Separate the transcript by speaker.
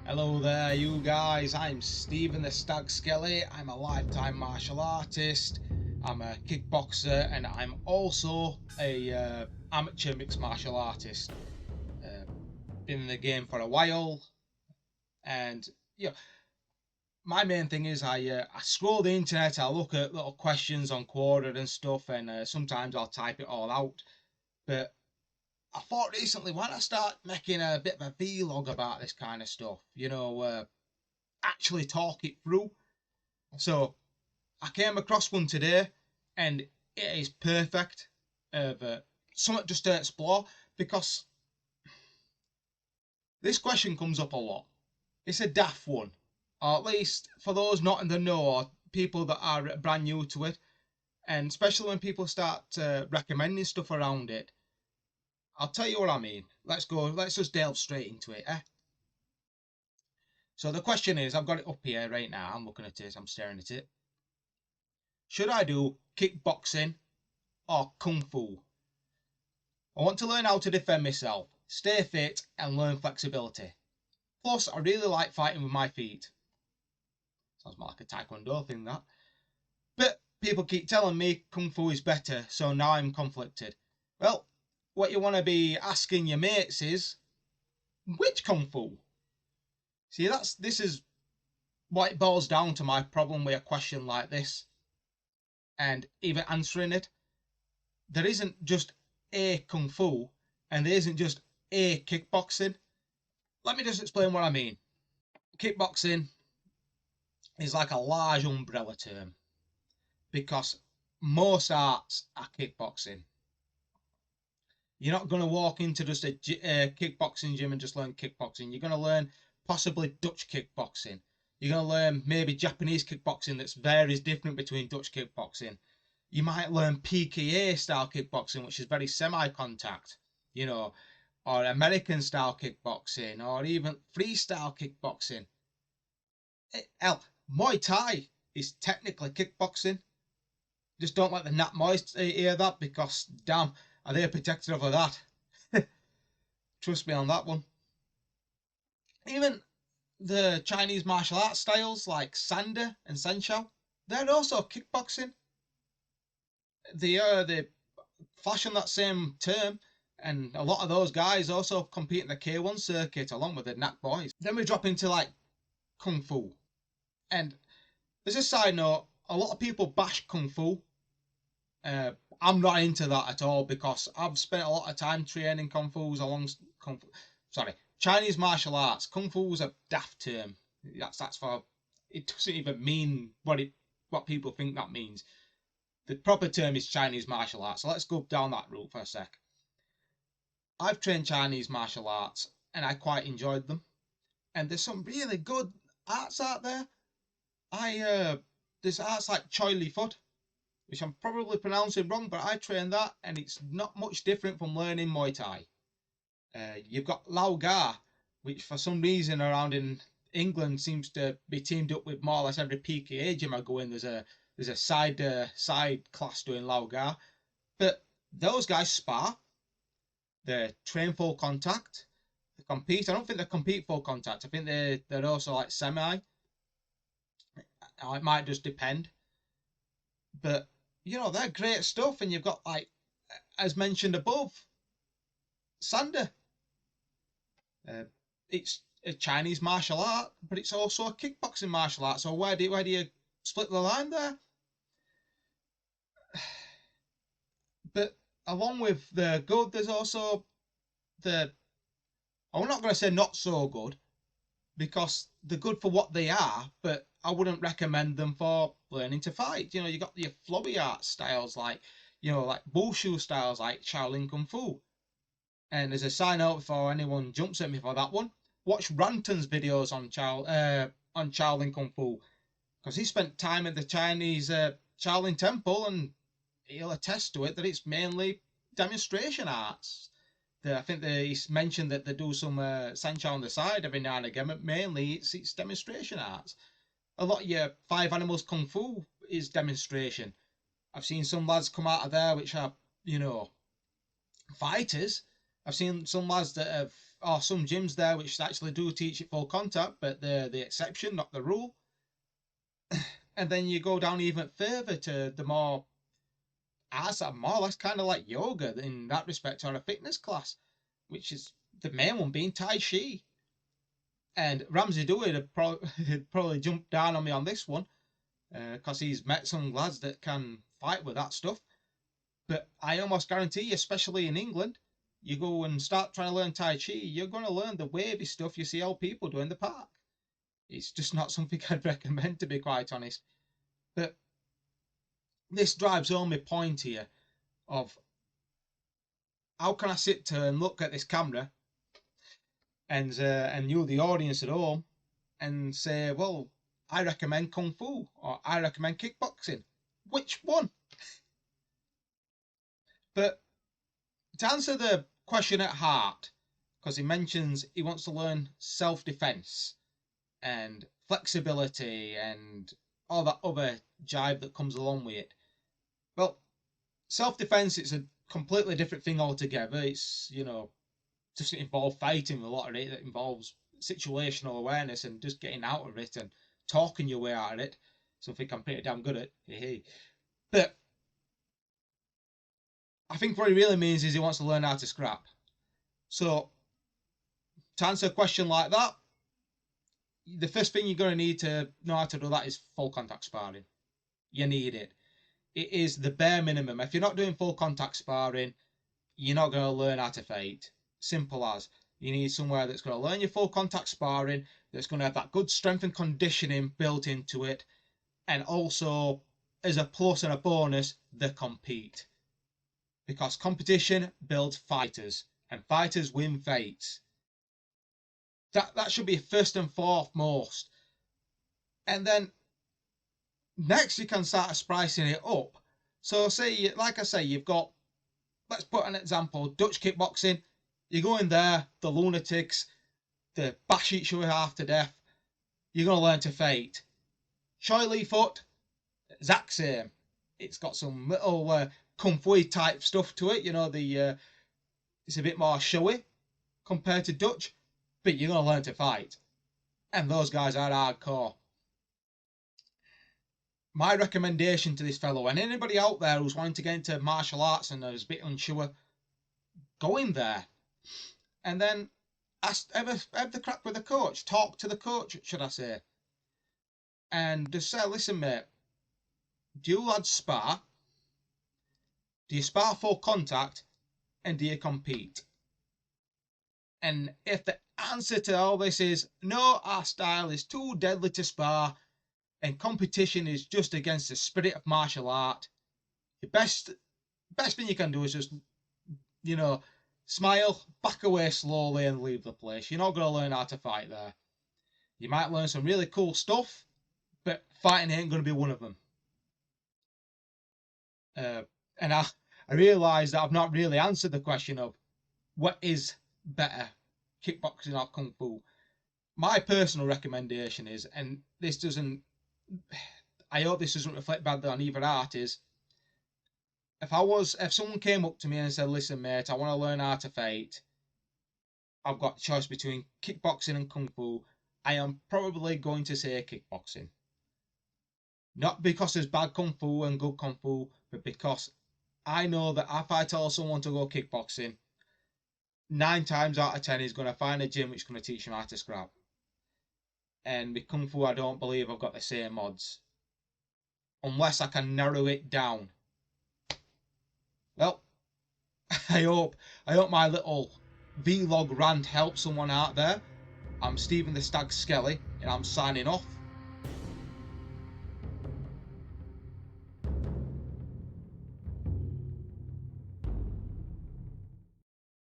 Speaker 1: Hello there, you guys. I'm Stephen the Stag Skelly. I'm a lifetime martial artist. I'm a kickboxer, and I'm also a amateur mixed martial artist. Uh, been in the game for a while, and you know, my main thing is I scroll the internet. I look at little questions on Quora and stuff, and sometimes I'll type it all out. But I thought recently, why not start making a bit of a vlog about this kind of stuff? Actually talk it through. So I came across one today, and it is perfect of something just to explore, because this question comes up a lot. It's a daft one, or at least for those not in the know or people that are brand new to it, and especially when people start recommending stuff around it. I'll tell you what I mean. Let's go. Let's just delve straight into it. So the question is, I've got it up here right now. I'm looking at it. I'm staring at it. Should I do kickboxing or kung fu? I want to learn how to defend myself, stay fit, and learn flexibility. Plus, I really like fighting with my feet. Sounds more like a taekwondo thing, that. But people keep telling me kung fu is better, so now I'm conflicted. Well, what you want to be asking your mates is, which kung fu? See, this is what it boils down to, my problem with a question like this, and even answering it. There isn't just a kung fu, and there isn't just a kickboxing. Let me just explain what I mean. Kickboxing is like a large umbrella term, because most arts are kickboxing. You're not going to walk into just a kickboxing gym and just learn kickboxing. You're going to learn possibly Dutch kickboxing. You're going to learn maybe Japanese kickboxing that's varies different between Dutch kickboxing. You might learn PKA style kickboxing, which is very semi-contact, or American style kickboxing, or even freestyle kickboxing. Hell, Muay Thai is technically kickboxing. Just don't let the Nat Moys hear that, because damn, are they protected over that? Trust me on that one. Even the Chinese martial arts styles like Sanda and Sanshao, they're also kickboxing. They fashion that same term, and a lot of those guys also compete in the K1 circuit along with the Nat boys. Then we drop into like Kung Fu. And as a side note, a lot of people bash Kung Fu. I'm not into that at all, because I've spent a lot of time training Kung Fu's Chinese martial arts. Kung Fu is a daft term. That's for, it doesn't even mean what people think that means. The proper term is Chinese martial arts. So let's go down that route for a sec. I've trained Chinese martial arts, and I quite enjoyed them. And there's some really good arts out there. There's arts like Choi Li Fut, which I'm probably pronouncing wrong, but I trained that, and it's not much different from learning Muay Thai. You've got Lao Ga, which for some reason around in England seems to be teamed up with more or less every PKA gym I go in. There's a side class doing Lao Ga, but those guys spar. They train full contact. They compete. I don't think they compete full contact. I think they're also like semi. It might just depend, but they're great stuff. And you've got, like, as mentioned above, Sanda. It's a Chinese martial art, but it's also a kickboxing martial art. So where do you split the line there? But along with the good, there's also I'm not going to say not so good, because they're good for what they are, but I wouldn't recommend them for learning to fight. You got your flowy art styles like Wushu styles like Shaolin Kung Fu. And as a sign out before anyone jumps at me for that one, watch Rantan's videos on Shaolin Kung Fu, because he spent time at the Chinese Shaolin Temple, and he'll attest to it that it's mainly demonstration arts. I think he's mentioned that they do some Sanshao on the side every now and again, but mainly it's demonstration arts. A lot of your Five Animals Kung Fu is demonstration. I've seen some lads come out of there which are, fighters. I've seen some lads that have or some gyms there which actually do teach it full contact, but they're the exception, not the rule. And then you go down even further to the more, as more or less kind of like yoga in that respect, or a fitness class, which is the main one being Tai Chi. And Ramsey Dewey would probably jump down on me on this one, because he's met some lads that can fight with that stuff. But I almost guarantee, especially in England, you go and start trying to learn Tai Chi, you're going to learn the wavy stuff you see old people do in the park. It's just not something I'd recommend, to be quite honest. But this drives home my point here of how can I sit and look at this camera and you, the audience at home, and say, well, I recommend Kung Fu or I recommend kickboxing. Which one? But to answer the question at heart, because he mentions he wants to learn self-defense and flexibility and all that other jive that comes along with it. Well, self-defense, it's a completely different thing altogether. It's, doesn't involve fighting a lot of it. It involves situational awareness and just getting out of it and talking your way out of it. Something I'm pretty damn good at. But I think what he really means is he wants to learn how to scrap. So to answer a question like that, the first thing you're going to need to know how to do that is full contact sparring. You need it. It is the bare minimum. If you're not doing full contact sparring, you're not going to learn how to fight. Simple as. You need somewhere that's going to learn your full contact sparring, that's going to have that good strength and conditioning built into it, and also, as a plus and a bonus, they compete. Because competition builds fighters, and fighters win fights. That should be first and foremost. And then next you can start spicing it up. So say, like I say, you've got, let's put an example, Dutch kickboxing. You go in there, the lunatics, they bash each other half to death. You're going to learn to fight. Choi Lee Foot, exact same. It's got some little kung fu type stuff to it. It's a bit more showy compared to Dutch, but you're going to learn to fight. And those guys are hardcore. My recommendation to this fellow, and anybody out there who's wanting to get into martial arts and is a bit unsure, go in there. And then have the crack with the coach. Talk to the coach, should I say. And just say, listen, mate, do you lads spar? Do you spar full contact? And do you compete? And if the answer to all this is no, our style is too deadly to spar and competition is just against the spirit of martial art, the best thing you can do is just, smile, back away slowly and leave the place. You're not going to learn how to fight there. You might learn some really cool stuff, but fighting ain't going to be one of them. And I realise that I've not really answered the question of what is better, kickboxing or kung fu. My personal recommendation is, and I hope this doesn't reflect badly on either art, is if someone came up to me and said, listen mate, I want to learn how to fight, I've got a choice between kickboxing and kung fu, I am probably going to say kickboxing. Not because there's bad kung fu and good kung fu, but because I know that if I tell someone to go kickboxing, 9 times out of 10 he's going to find a gym which is going to teach him how to scrap. And with kung fu, I don't believe I've got the same odds, unless I can narrow it down. Well, I hope my little vlog rant helps someone out there. I'm Stephen the Stag Skelly, and I'm signing off.